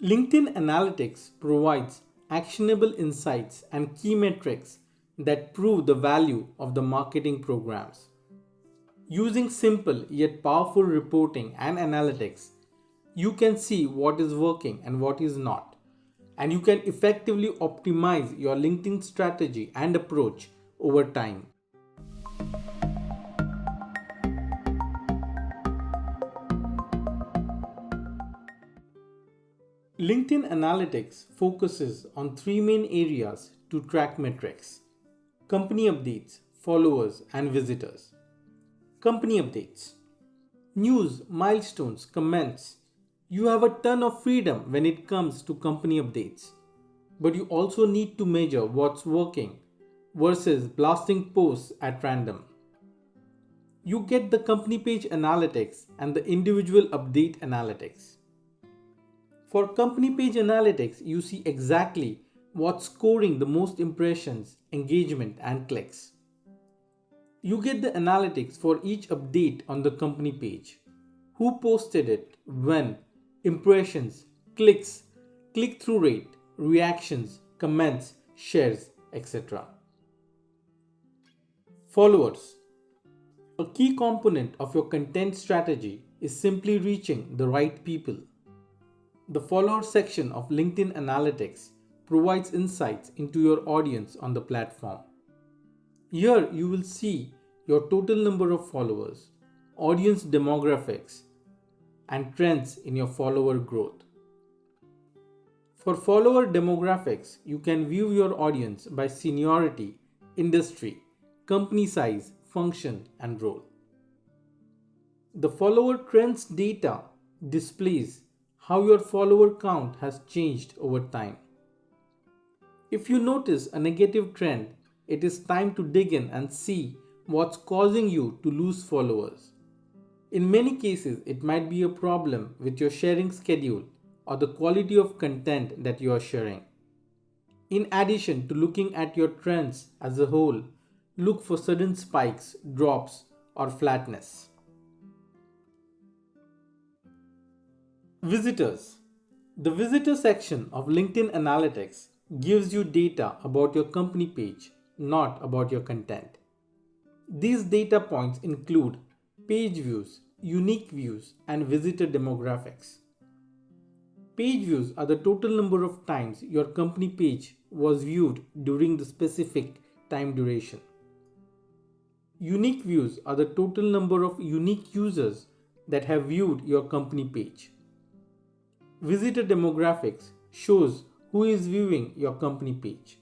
LinkedIn Analytics provides actionable insights and key metrics that prove the value of the marketing programs. Using simple yet powerful reporting and analytics, you can see what is working and what is not, and you can effectively optimize your LinkedIn strategy and approach over time. LinkedIn Analytics focuses on three main areas to track metrics: company updates, followers, and visitors. Company updates: news, milestones, comments. You have a ton of freedom when it comes to company updates, but you also need to measure what's working versus blasting posts at random. You get the company page analytics and the individual update analytics. For company page analytics, you see exactly what's scoring the most impressions, engagement, and clicks. You get the analytics for each update on the company page: who posted it, when, impressions, clicks, click-through rate, reactions, comments, shares, etc. Followers: a key component of your content strategy is simply reaching the right people. The follower section of LinkedIn Analytics provides insights into your audience on the platform. Here you will see your total number of followers, audience demographics, and trends in your follower growth. For follower demographics, you can view your audience by seniority, industry, company size, function, and role. The follower trends data displays how your follower count has changed over time. If you notice a negative trend, it is time to dig in and see what's causing you to lose followers. In many cases, it might be a problem with your sharing schedule or the quality of content that you are sharing. In addition to looking at your trends as a whole, look for sudden spikes, drops, or flatness. Visitors. The visitor section of LinkedIn Analytics gives you data about your company page, not about your content. These data points include page views, unique views, and visitor demographics. Page views are the total number of times your company page was viewed during the specific time duration. Unique views are the total number of unique users that have viewed your company page. Visitor demographics shows who is viewing your company page.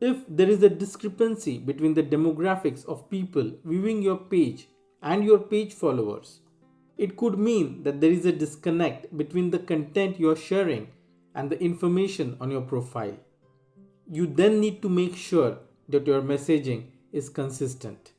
If there is a discrepancy between the demographics of people viewing your page and your page followers, it could mean that there is a disconnect between the content you are sharing and the information on your profile. You then need to make sure that your messaging is consistent.